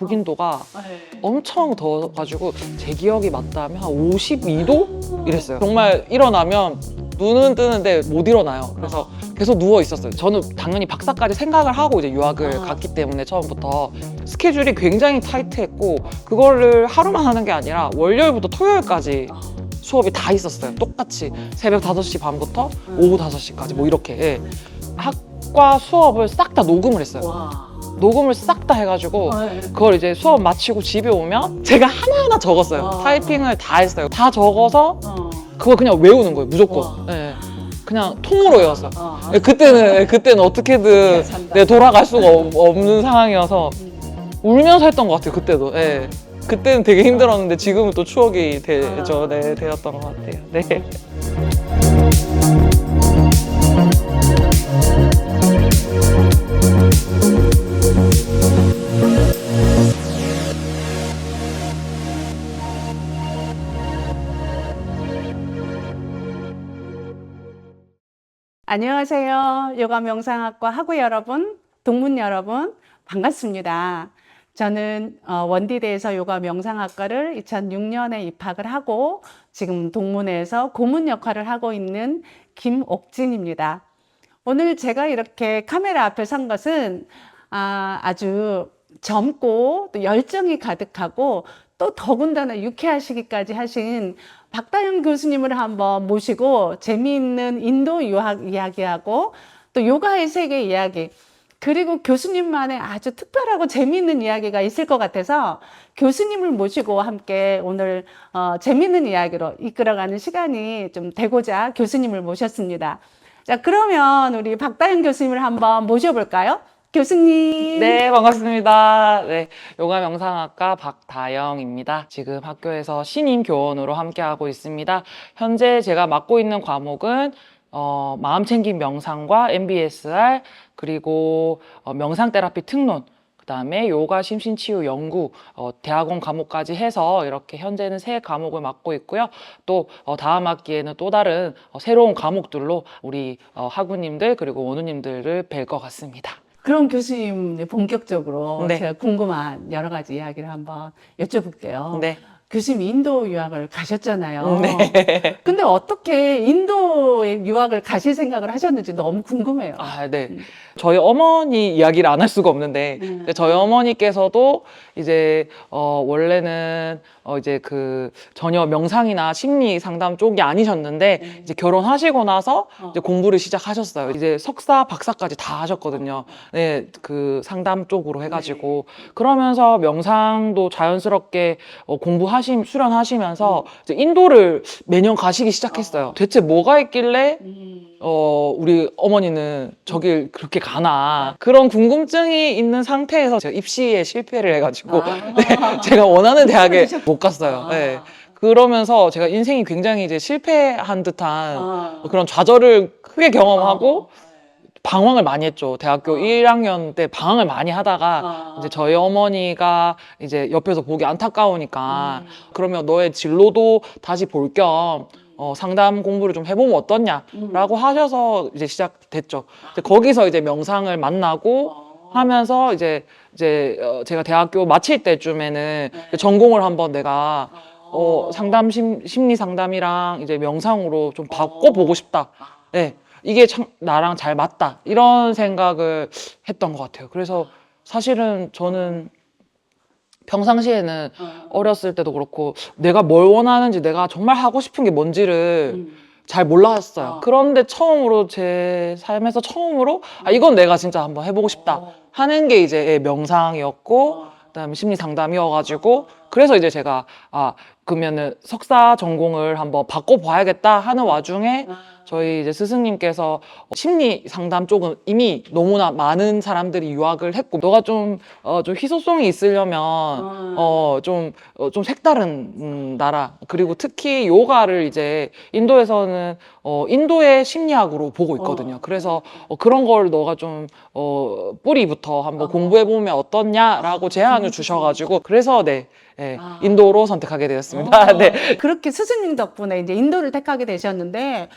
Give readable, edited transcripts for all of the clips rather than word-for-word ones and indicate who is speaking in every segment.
Speaker 1: 극인도가
Speaker 2: 네.
Speaker 1: 엄청 더워가지고 제 기억이 맞다면 한 52도? 이랬어요. 정말 일어나면 눈은 뜨는데 못 일어나요. 그래서 계속 누워 있었어요. 저는 당연히 박사까지 생각을 하고 이제 유학을 갔기 때문에 처음부터 스케줄이 굉장히 타이트했고 그거를 하루만 하는 게 아니라 월요일부터 토요일까지 수업이 다 있었어요. 똑같이 새벽 5시 반부터 오후 5시까지 뭐 이렇게. 예. 학과 수업을 싹 다 녹음을 했어요.
Speaker 2: 와.
Speaker 1: 녹음을 싹 다 해가지고
Speaker 2: 네.
Speaker 1: 그걸 이제 수업 마치고 집에 오면 제가 하나하나 적었어요.
Speaker 2: 와.
Speaker 1: 타이핑을 다 했어요. 다 적어서
Speaker 2: 어.
Speaker 1: 그걸 그냥 외우는 거예요. 무조건.
Speaker 2: 와.
Speaker 1: 네. 그냥 통으로 외웠어요.
Speaker 2: 어.
Speaker 1: 네, 그때는 어떻게든
Speaker 2: 산다.
Speaker 1: 네, 돌아갈 수가 없는 상황이어서 울면서 했던 것 같아요. 그때도. 네. 그때는 되게 힘들었는데 지금은 또 추억이 되었던 것 같아요. 네.
Speaker 2: 안녕하세요. 요가 명상학과 학우 여러분, 동문 여러분, 반갑습니다. 저는 원디대에서 요가 명상학과를 2006년에 입학을 하고 지금 동문회에서 고문 역할을 하고 있는 김옥진입니다. 오늘 제가 이렇게 카메라 앞에 선 것은 아주 젊고 또 열정이 가득하고 또 더군다나 유쾌하시기까지 하신 박다영 교수님을 한번 모시고 재미있는 인도 유학 이야기하고 또 요가의 세계 이야기 그리고 교수님만의 아주 특별하고 재미있는 이야기가 있을 것 같아서 교수님을 모시고 함께 오늘 재미있는 이야기로 이끌어가는 시간이 좀 되고자 교수님을 모셨습니다. 자, 그러면 우리 박다영 교수님을 한번 모셔볼까요? 교수님.
Speaker 1: 네, 반갑습니다. 네, 요가 명상학과 박다영입니다. 지금 학교에서 신임 교원으로 함께하고 있습니다. 현재 제가 맡고 있는 과목은 마음챙김 명상과 MBSR 그리고 명상 테라피 특론 그다음에 요가 심신치유 연구 대학원 과목까지 해서 이렇게 현재는 3과목을 맡고 있고요. 또 다음 학기에는 또 다른 새로운 과목들로 우리 학우님들 그리고 원우님들을 뵐 것 같습니다.
Speaker 2: 그럼 교수님 본격적으로
Speaker 1: 네.
Speaker 2: 제가 궁금한 여러 가지 이야기를 한번 여쭤볼게요.
Speaker 1: 네.
Speaker 2: 교수님 인도 유학을 가셨잖아요.
Speaker 1: 네.
Speaker 2: 근데 어떻게 인도에 유학을 가실 생각을 하셨는지 너무 궁금해요.
Speaker 1: 아, 네. 저희 어머니 이야기를 안 할 수가 없는데 근데 저희 어머니께서도 이제 원래는 이제 그 전혀 명상이나 심리 상담 쪽이 아니셨는데 이제 결혼하시고 나서 이제 공부를 시작하셨어요. 이제 석사, 박사까지 다 하셨거든요. 네, 그 상담 쪽으로 해가지고 그러면서 명상도 자연스럽게 수련하시면서 이제 인도를 매년 가시기 시작했어요. 대체 뭐가 있길래 우리 어머니는 저길 그렇게 가나 그런 궁금증이 있는 상태에서 제가 입시에 실패를 해가지고 네, 제가 원하는 대학에 못 갔어요. 네. 그러면서 제가 인생이 굉장히 이제 실패한 듯한 그런 좌절을 크게 경험하고 방황을 많이 했죠. 대학교 1학년 때 방황을 많이 하다가 이제 저희 어머니가 이제 옆에서 보기 안타까우니까 그러면 너의 진로도 다시 볼 겸 상담 공부를 좀 해보면 어떻냐라고 하셔서 이제 시작됐죠. 이제 거기서 이제 명상을 만나고 하면서 이제 제가 대학교 마칠 때쯤에는 전공을 한번 내가 심리 상담이랑 이제 명상으로 좀 바꿔보고 싶다. 네. 이게 참 나랑 잘 맞다. 이런 생각을 했던 것 같아요. 그래서 사실은 저는 평상시에는 어렸을 때도 그렇고 내가 뭘 원하는지 내가 정말 하고 싶은 게 뭔지를 잘 몰랐어요. 그런데 처음으로 제 삶에서 처음으로 이건 내가 진짜 한번 해보고 싶다 하는 게 이제 명상이었고 그다음에 심리 상담이어가지고 그래서 이제 제가 그러면은 석사 전공을 한번 바꿔봐야겠다 하는 와중에 저희 이제 스승님께서 심리 상담 쪽은 이미 너무나 많은 사람들이 유학을 했고 너가 좀 희소성이 있으려면 좀 색다른 나라 그리고 특히 요가를 이제 인도에서는 인도의 심리학으로 보고 있거든요. 그래서 그런 걸 너가 좀 뿌리부터 한번 공부해보면 어떻냐라고 제안을 주셔가지고 그래서 네. 인도로 선택하게 되었습니다. 네.
Speaker 2: 그렇게 스승님 덕분에 이제 인도를 택하게 되셨는데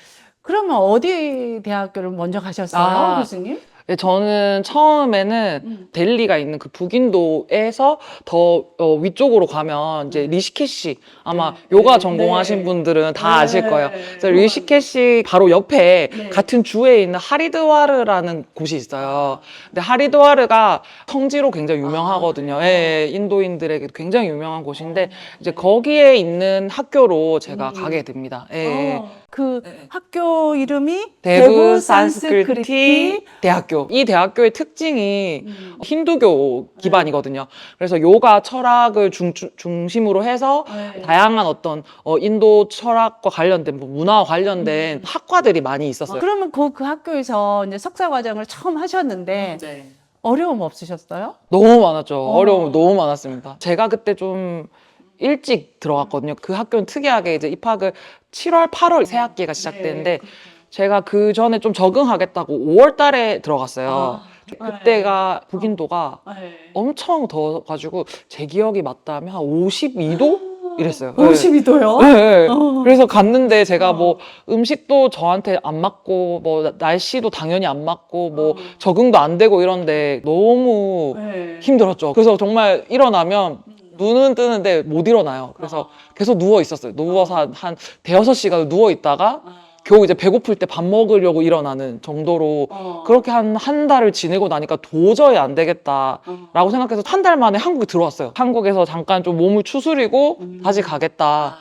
Speaker 2: 그러면 어디 대학교를 먼저 가셨어요, 교수님?
Speaker 1: 네, 저는 처음에는 델리가 있는 그 북인도에서 더 위쪽으로 가면 이제 리시케시, 아마 요가 전공하신 분들은 다 아실 거예요. 그래서 리시케시 바로 옆에 같은 주에 있는 하리드와르라는 곳이 있어요. 근데 하리드와르가 성지로 굉장히 유명하거든요. 예, 인도인들에게 굉장히 유명한 곳인데 이제 거기에 있는 학교로 제가 가게 됩니다. 예.
Speaker 2: 그 학교 이름이
Speaker 1: 대부 산스크리티 대학교. 이 대학교의 특징이 힌두교 기반이거든요. 그래서 요가 철학을 중심으로 해서 다양한 어떤 인도 철학과 관련된 뭐 문화와 관련된 학과들이 많이 있었어요.
Speaker 2: 그러면 그 학교에서 이제 석사 과정을 처음 하셨는데 어려움 없으셨어요?
Speaker 1: 너무 많았죠. 어려움 너무 많았습니다. 제가 그때 좀 일찍 들어갔거든요. 그 학교는 특이하게 이제 입학을 7월, 8월 새 학기가 시작되는데 제가 그 전에 좀 적응하겠다고 5월 달에 들어갔어요. 그때가 북인도가 엄청 더워가지고 제 기억이 맞다면 한 52도? 이랬어요.
Speaker 2: 52도요?
Speaker 1: 네. 그래서 갔는데 제가 뭐 음식도 저한테 안 맞고 뭐 날씨도 당연히 안 맞고 뭐 적응도 안 되고 이런데 너무 힘들었죠. 그래서 정말 일어나면 눈은 뜨는데 못 일어나요. 그래서 계속 누워 있었어요. 누워서 한 대여섯 시간 누워 있다가 겨우 이제 배고플 때 밥 먹으려고 일어나는 정도로 그렇게 한 달을 지내고 나니까 도저히 안 되겠다라고 생각해서 한 달 만에 한국에 들어왔어요. 한국에서 잠깐 좀 몸을 추스리고 다시 가겠다.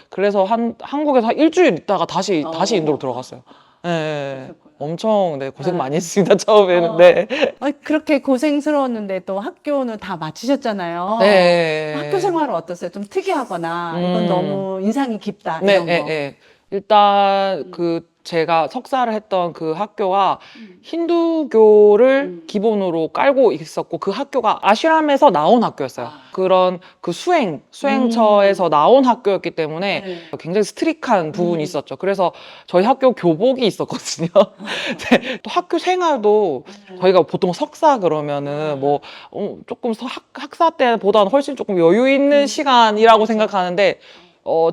Speaker 1: 그래서 한국에서 한 일주일 있다가 다시 인도로 들어갔어요. 네, 엄청 고생 많이 했습니다. 처음에는. 네.
Speaker 2: 그렇게 고생스러웠는데 또 학교는 다 마치셨잖아요.
Speaker 1: 네.
Speaker 2: 학교 생활은 어떠세요? 좀 특이하거나 이건 너무 인상이 깊다 이런 거.
Speaker 1: 일단 제가 석사를 했던 그 학교가 힌두교를 기본으로 깔고 있었고 그 학교가 아슈람에서 나온 학교였어요. 그런 그 수행처에서 나온 학교였기 때문에 굉장히 스트릭한 부분이 있었죠. 그래서 저희 학교 교복이 있었거든요. 네, 또 학교 생활도 저희가 보통 석사 그러면은 뭐 조금 학사 때보다는 훨씬 조금 여유 있는 시간이라고 생각하는데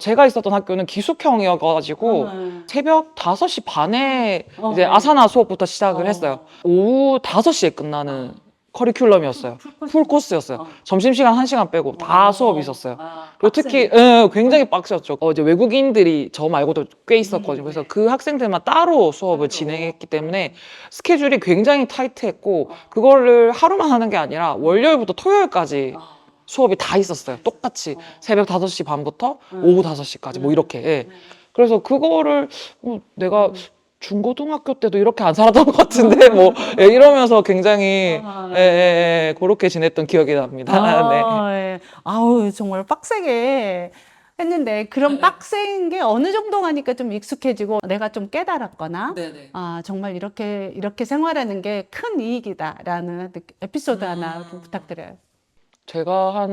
Speaker 1: 제가 있었던 학교는 기숙형이어가지고 새벽 5시 반에 이제 아사나 수업부터 시작을 했어요. 오후 5시에 끝나는 커리큘럼이었어요. 풀코스였어요. 점심시간 1시간 빼고 다 수업이 있었어요. 그리고 특히 굉장히 빡셌죠. 이제 외국인들이 저 말고도 꽤 있었거든요. 그래서 그 학생들만 따로 수업을 진행했기 때문에 스케줄이 굉장히 타이트했고 그거를 하루만 하는 게 아니라 월요일부터 토요일까지 수업이 다 있었어요. 똑같이 새벽 5시 반부터 오후 5시까지 뭐 이렇게. 예. 그래서 그거를 내가 중고등학교 때도 이렇게 안 살았던 것 같은데 뭐 이러면서 굉장히 그렇게 지냈던 기억이 납니다. 네.
Speaker 2: 아우 정말 빡세게 했는데 그런 빡센 게 어느 정도 가니까 좀 익숙해지고 내가 좀 깨달았거나 정말 이렇게 생활하는 게 큰 이익이다라는 에피소드 하나 좀 부탁드려요.
Speaker 1: 제가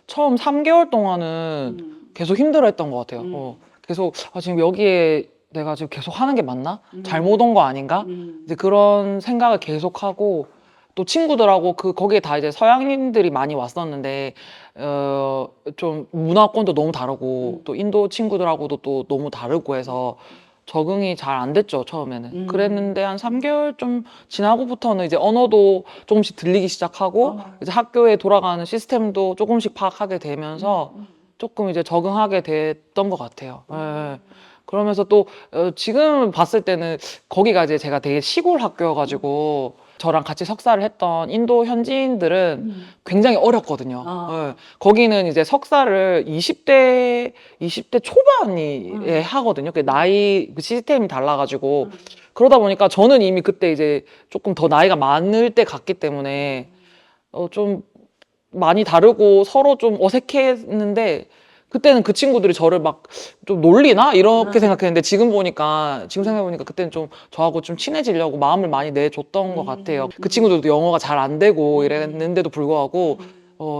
Speaker 1: 처음 3개월 동안은 계속 힘들어했던 것 같아요. 계속 지금 여기에 내가 지금 계속 하는 게 맞나? 잘못 온 거 아닌가? 이제 그런 생각을 계속하고 또 친구들하고 거기에 다 이제 서양인들이 많이 왔었는데 좀 문화권도 너무 다르고 또 인도 친구들하고도 또 너무 다르고 해서 적응이 잘 안 됐죠, 처음에는. 그랬는데 한 3개월 좀 지나고부터는 이제 언어도 조금씩 들리기 시작하고 이제 학교에 돌아가는 시스템도 조금씩 파악하게 되면서 조금 이제 적응하게 됐던 것 같아요. 예. 그러면서 또 지금 봤을 때는 거기가 이제 제가 되게 시골 학교여가지고 저랑 같이 석사를 했던 인도 현지인들은 굉장히 어렸거든요. 예. 거기는 이제 석사를 20대 초반이 하거든요. 그 나이 그 시스템이 달라가지고 그러다 보니까 저는 이미 그때 이제 조금 더 나이가 많을 때 갔기 때문에 좀 많이 다르고 서로 좀 어색했는데 그때는 그 친구들이 저를 막 좀 놀리나? 이렇게 생각했는데 지금 생각해보니까 그때는 좀 저하고 좀 친해지려고 마음을 많이 내줬던 것 같아요. 그 친구들도 영어가 잘 안 되고 이랬는데도 불구하고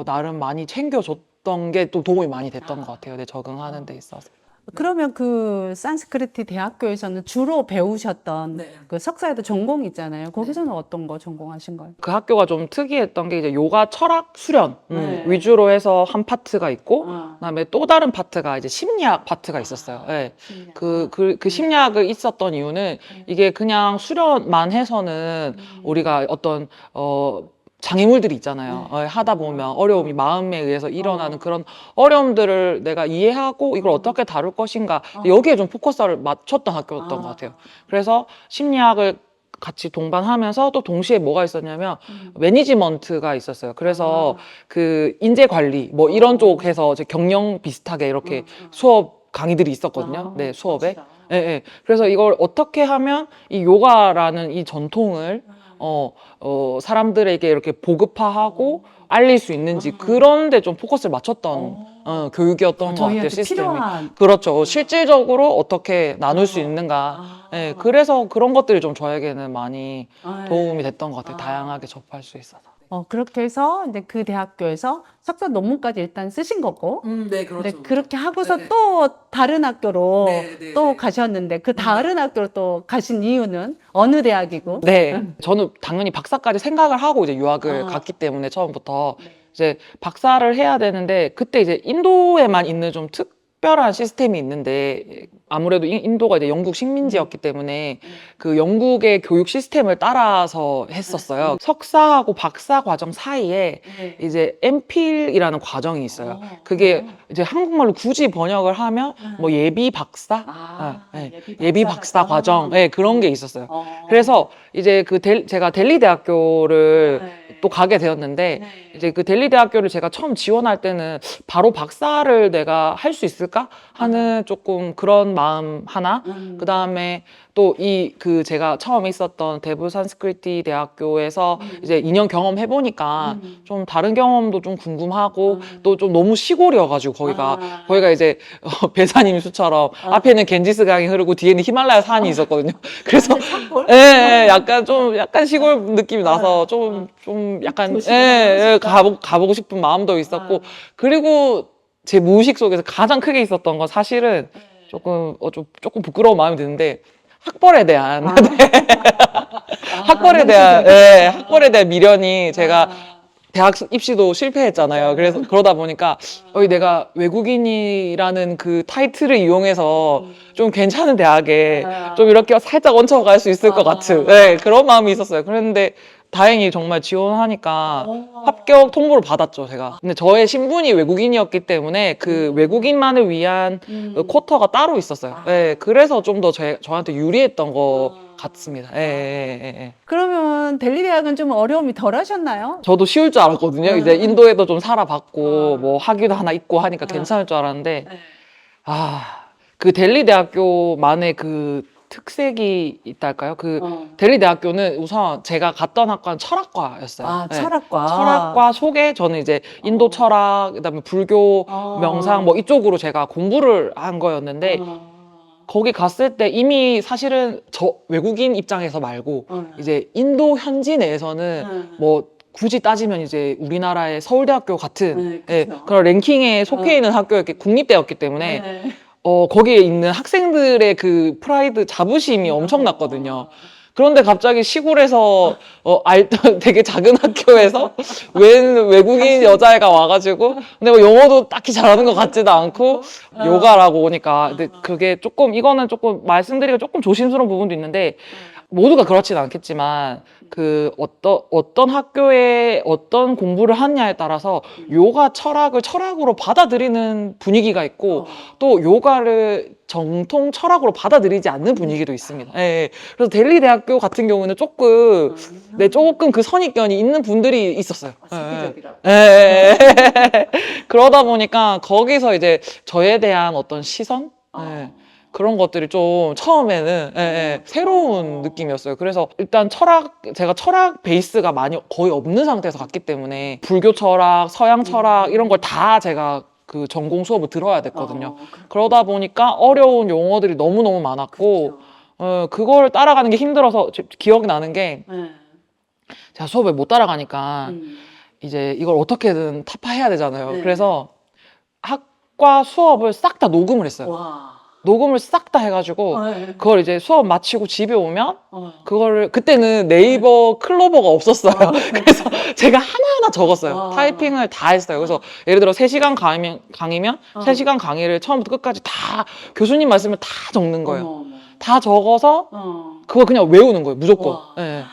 Speaker 1: 나름 많이 챙겨줬던 게 또 도움이 많이 됐던 것 같아요. 내 적응하는 데 있어서.
Speaker 2: 그러면 그 산스크리트 대학교에서는 주로 배우셨던
Speaker 1: 네.
Speaker 2: 그 석사에도 전공이 있잖아요. 거기서는 어떤 거 전공하신 거예요?
Speaker 1: 그 학교가 좀 특이했던 게 이제 요가 철학 수련
Speaker 2: 네.
Speaker 1: 위주로 해서 한 파트가 있고
Speaker 2: 아.
Speaker 1: 그다음에 또 다른 파트가 이제 심리학 파트가 있었어요. 예. 그 심리학을 있었던 이유는 이게 그냥 수련만 해서는 우리가 어떤 장애물들이 있잖아요. 하다 보면 어려움이 마음에 의해서 일어나는 그런 어려움들을 내가 이해하고 이걸 어떻게 다룰 것인가 여기에 좀 포커스를 맞췄던 학교였던 것 같아요. 그래서 심리학을 같이 동반하면서 또 동시에 뭐가 있었냐면 매니지먼트가 있었어요. 그래서 그 인재 관리 뭐 이런 쪽에서 이제 경영 비슷하게 이렇게 수업 강의들이 있었거든요. 네, 수업에. 예, 예. 그래서 이걸 어떻게 하면 이 요가라는 이 전통을 사람들에게 이렇게 보급화하고 알릴 수 있는지 그런 데 좀 포커스를 맞췄던 교육이었던 것 같아요,
Speaker 2: 저희한테
Speaker 1: 시스템이.
Speaker 2: 필요한
Speaker 1: 그렇죠. 실질적으로 어떻게 나눌 수 있는가. 예, 그래서 그런 것들이 좀 저에게는 많이 도움이 됐던 것 같아요. 다양하게 접할 수 있어서.
Speaker 2: 그렇게 해서 이제 그 대학교에서 석사 논문까지 일단 쓰신 거고,
Speaker 1: 네,
Speaker 2: 근데 그렇게 하고서 또 다른 학교로 또 가셨는데 그 다른 학교로 또 가신 이유는 어느 대학이고?
Speaker 1: 네, 저는 당연히 박사까지 생각을 하고 이제 유학을 갔기 때문에 처음부터 이제 박사를 해야 되는데 그때 이제 인도에만 있는 좀 특별한 시스템이 있는데 아무래도 인도가 이제 영국 식민지였기 때문에 그 영국의 교육 시스템을 따라서 했었어요. 석사하고 박사 과정 사이에 이제 MPhil이라는 과정이 있어요. 그게 이제 한국말로 굳이 번역을 하면 뭐 예비 박사, 예비 박사 과정, 그런 게 있었어요. 그래서 이제 제가 델리 대학교를 또 가게 되었는데 이제 그 델리 대학교를 제가 처음 지원할 때는 바로 박사를 내가 할 수 있을까 하는 조금 그런 마음 하나, 그 다음에 또 제가 처음 있었던 대부 산스크리티 대학교에서 이제 2년 경험해 보니까 좀 다른 경험도 좀 궁금하고 또 좀 너무 시골이어가지고 거기가 이제 배산임 수처럼 앞에는 겐지스 강이 흐르고 뒤에는 히말라야 산이 있었거든요. 그래서 약간 시골 느낌이 나서 좀 약간 가보고 싶은 마음도 있었고 그리고 제 무의식 속에서 가장 크게 있었던 건 사실은 조금 부끄러운 마음이 드는데 학벌에 대한 학벌에 대한 미련이 제가 대학 입시도 실패했잖아요. 그래서 그러다 보니까 내가 외국인이라는 그 타이틀을 이용해서 좀 괜찮은 대학에 좀 이렇게 살짝 얹혀갈 수 있을 것 같은 그런 마음이 있었어요. 그런데 다행히 정말 지원하니까 합격 통보를 받았죠, 제가. 근데 저의 신분이 외국인이었기 때문에 그 외국인만을 위한 그 쿼터가 따로 있었어요. 그래서 좀 더 저한테 유리했던 것 같습니다.
Speaker 2: 그러면 델리 대학은 좀 어려움이 덜 하셨나요?
Speaker 1: 저도 쉬울 줄 알았거든요. 이제 인도에도 좀 살아봤고 뭐 학위도 하나 있고 하니까 괜찮을 줄 알았는데 그 델리 대학교만의 그 특색이 있달까요? 델리 대학교는 우선 제가 갔던 학과는 철학과였어요.
Speaker 2: 철학과.
Speaker 1: 철학과 속에 저는 이제 인도 철학, 그다음에 불교, 명상 뭐 이쪽으로 제가 공부를 한 거였는데 거기 갔을 때 이미 사실은 저 외국인 입장에서 말고 이제 인도 현지 내에서는 뭐 굳이 따지면 이제 우리나라의 서울대학교 같은 그런 랭킹에 속해 있는 학교였기 국립대였기 때문에 거기에 있는 학생들의 그 프라이드 자부심이 엄청났거든요. 그런데 갑자기 시골에서 되게 작은 학교에서 웬 외국인 여자애가 와가지고 근데 뭐 영어도 딱히 잘하는 것 같지도 않고 요가라고 오니까 근데 그게 이거는 조금 말씀드리기가 조금 조심스러운 부분도 있는데 모두가 그렇진 않겠지만 그 어떤 학교에 어떤 공부를 하느냐에 따라서 요가 철학을 철학으로 받아들이는 분위기가 있고 또 요가를 정통 철학으로 받아들이지 않는 분위기도 있습니다. 그래서 델리 대학교 같은 경우는 조금 그 선입견이 있는 분들이 있었어요. 그러다 보니까 거기서 이제 저에 대한 어떤 시선 그런 것들이 좀 처음에는 새로운 느낌이었어요. 그래서 일단 제가 철학 베이스가 거의 없는 상태에서 갔기 때문에 불교 철학, 서양 철학 이런 걸 다 제가 그 전공 수업을 들어야 됐거든요. 그러다 보니까 어려운 용어들이 너무너무 많았고 그걸 따라가는 게 힘들어서 기억이 나는 게 제가 수업을 못 따라가니까 이제 이걸 어떻게든 타파해야 되잖아요. 그래서 학과 수업을 싹 다 녹음을 했어요. 녹음을 싹 다 해가지고
Speaker 2: 네.
Speaker 1: 그걸 이제 수업 마치고 집에 오면
Speaker 2: 어.
Speaker 1: 그거를 그때는 네이버 클로버가 없었어요. 그래서 제가 하나하나 적었어요. 타이핑을 다 했어요. 그래서 예를 들어 3시간 강의면 3시간 강의를 처음부터 끝까지 다 교수님 말씀을 다 적는 거예요.
Speaker 2: 어머, 어머.
Speaker 1: 다 적어서 그거 그냥 외우는 거예요. 무조건.
Speaker 2: 와.
Speaker 1: 예.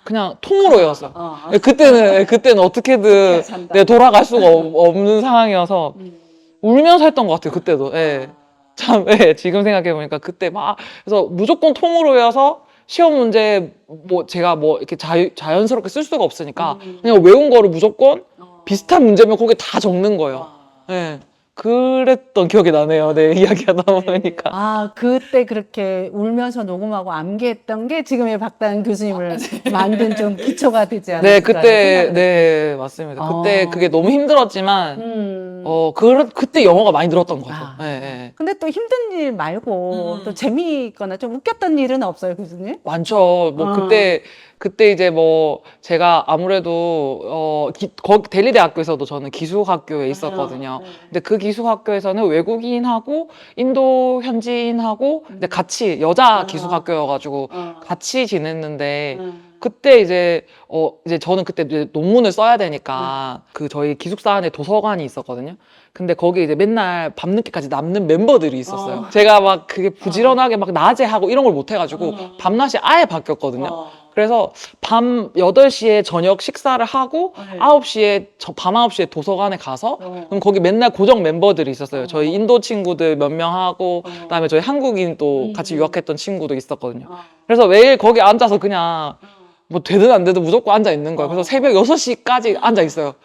Speaker 1: 그냥 통으로 외웠어요.
Speaker 2: 어.
Speaker 1: 예, 그때는 어떻게든
Speaker 2: 산다.
Speaker 1: 네, 돌아갈 수가 없는 상황이어서 울면서 했던 것 같아요. 그때도. 예. 참, 예, 지금 생각해보니까 그때 막, 그래서 무조건 통으로 외워서 시험 문제 뭐 제가 뭐 이렇게 자연스럽게 쓸 수가 없으니까 그냥 외운 거를 무조건 비슷한 문제면 거기에 다 적는 거예요. 예. 그랬던 기억이 나네요. 네, 이야기하다 보니까.
Speaker 2: 아, 그때 그렇게 울면서 녹음하고 암기했던 게 지금의 박다은 교수님을 만든 좀 기초가 되지 않았을까?
Speaker 1: 네, 그때, 네, 맞습니다. 그때 그게 너무 힘들었지만, 그때 영어가 많이 늘었던 것 같아요. 네, 네.
Speaker 2: 근데 또 힘든 일 말고 또 재미있거나 좀 웃겼던 일은 없어요, 교수님?
Speaker 1: 많죠. 뭐, 그때 이제 뭐, 제가 아무래도, 델리대학교에서도 저는 기숙학교에 있었거든요. 근데 그 기숙학교에서는 외국인하고 인도 현지인하고 근데 같이, 여자 기숙학교여가지고 같이 지냈는데, 그때 이제 저는 그때 이제 논문을 써야 되니까 그 저희 기숙사 안에 도서관이 있었거든요. 근데 거기 이제 맨날 밤늦게까지 남는 멤버들이 있었어요. 제가 막 그게 부지런하게 막 낮에 하고 이런 걸 못 해가지고 밤낮이 아예 바뀌었거든요. 그래서 밤 8시에 저녁 식사를 하고 9시에 밤 9시에 도서관에 가서 그럼 거기 맨날 고정 멤버들이 있었어요. 저희 인도 친구들 몇 명 하고 그다음에 저희 한국인 또 같이 유학했던 친구도 있었거든요. 그래서 매일 거기 앉아서 그냥 뭐 되든 안 되든 무조건 앉아 있는 거예요. 그래서 새벽 6시까지 앉아 있어요.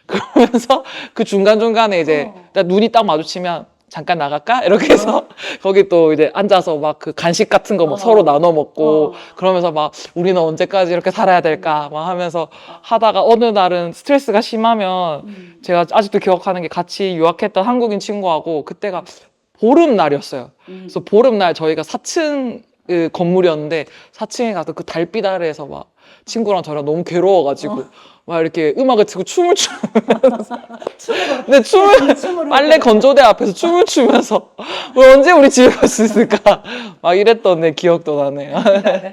Speaker 1: 그러면서 그 중간중간에 이제 눈이 딱 마주치면 잠깐 나갈까? 이렇게 해서 거기 또 이제 앉아서 막 그 간식 같은 거 막 서로 나눠 먹고 그러면서 막 우리는 언제까지 이렇게 살아야 될까? 막 하면서 하다가 어느 날은 스트레스가 심하면 제가 아직도 기억하는 게 같이 유학했던 한국인 친구하고 그때가 보름날이었어요. 그래서 보름날 저희가 4층 그 건물이었는데 4층에 가서 그 달빛 아래에서 막 친구랑 저랑 너무 괴로워가지고 막 이렇게 음악을 틀고 춤을 추면서 근데 빨래 건조대 앞에서 춤을 추면서 왜 언제 우리 집에 갈 수 있을까 막 이랬던 내 기억도 나네요.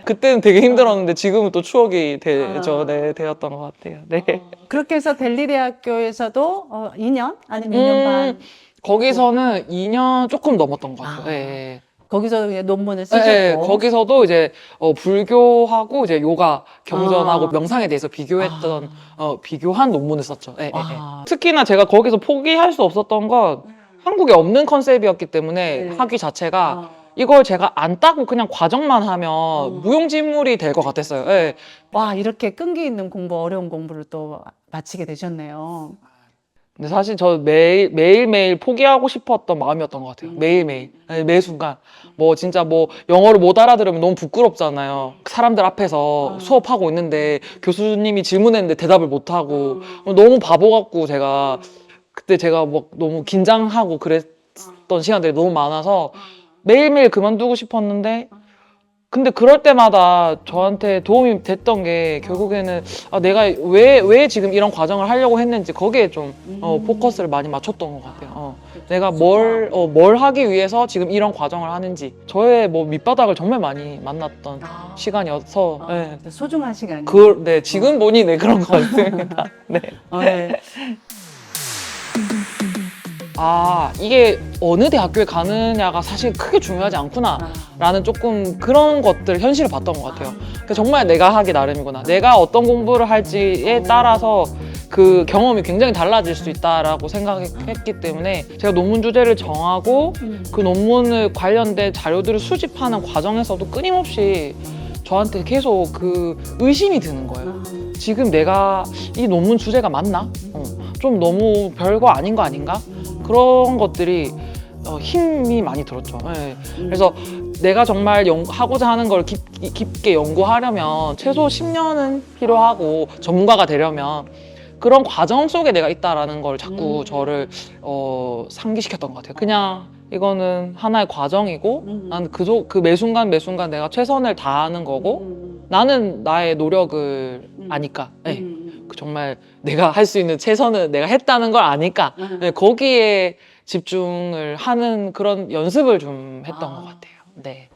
Speaker 1: 그때는 되게 힘들었는데 지금은 또 추억이 되었던 것 같아요. 네.
Speaker 2: 그렇게 해서 델리대학교에서도 2년? 아니면 2년 반?
Speaker 1: 거기서는 2년 조금 넘었던 것 같아요. 네.
Speaker 2: 거기서 그냥 논문을 쓰셨고.
Speaker 1: 네, 거기서도 이제 불교하고 이제 요가, 경전하고 명상에 대해서 비교했던 비교한 논문을 썼죠. 네, 네. 특히나 제가 거기서 포기할 수 없었던 건 한국에 없는 컨셉이었기 때문에 학위 자체가 이걸 제가 안 따고 그냥 과정만 하면 무용지물이 될 것 같았어요. 네.
Speaker 2: 와, 이렇게 끈기 있는 공부, 어려운 공부를 또 마치게 되셨네요.
Speaker 1: 근데 사실 저 매일매일 포기하고 싶었던 마음이었던 것 같아요. 매일매일. 매 순간. 뭐 진짜 뭐 영어를 못 알아들으면 너무 부끄럽잖아요. 사람들 앞에서 수업하고 있는데 교수님이 질문했는데 대답을 못하고 너무 바보 같고 그때 제가 뭐 너무 긴장하고 그랬던 시간들이 너무 많아서 매일매일 그만두고 싶었는데 근데 그럴 때마다 저한테 도움이 됐던 게 결국에는 내가 왜 지금 이런 과정을 하려고 했는지 거기에 좀 포커스를 많이 맞췄던 것 같아요. 내가 뭘 하기 위해서 지금 이런 과정을 하는지 저의 뭐 밑바닥을 정말 많이 만났던 시간이어서 네.
Speaker 2: 소중한 시간이에요.
Speaker 1: 네, 지금 보니 네, 그런 것 같습니다. 네.
Speaker 2: 네.
Speaker 1: 이게 어느 대학교에 가느냐가 사실 크게 중요하지 않구나 라는 조금 그런 것들 현실을 봤던 것 같아요. 그러니까 정말 내가 하기 나름이구나. 내가 어떤 공부를 할지에 따라서 그 경험이 굉장히 달라질 수 있다라고 생각했기 때문에 제가 논문 주제를 정하고 그 논문을 관련된 자료들을 수집하는 과정에서도 끊임없이 저한테 계속 그 의심이 드는 거예요. 지금 내가 이 논문 주제가 맞나? 좀 너무 별거 아닌 거 아닌가? 그런 것들이 힘이 많이 들었죠. 네. 그래서 내가 정말 하고자 하는 걸 깊게 연구하려면 최소 10년은 필요하고 전문가가 되려면 그런 과정 속에 내가 있다라는 걸 자꾸 저를 상기시켰던 것 같아요. 그냥 이거는 하나의 과정이고 나는 그 매순간 매순간 내가 최선을 다하는 거고 나는 나의 노력을 아니까 네. 정말 내가 할 수 있는 최선을 내가 했다는 걸 아니까 네. 거기에 집중을 하는 그런 연습을 좀 했던
Speaker 2: 아.
Speaker 1: 것 같아요. 네.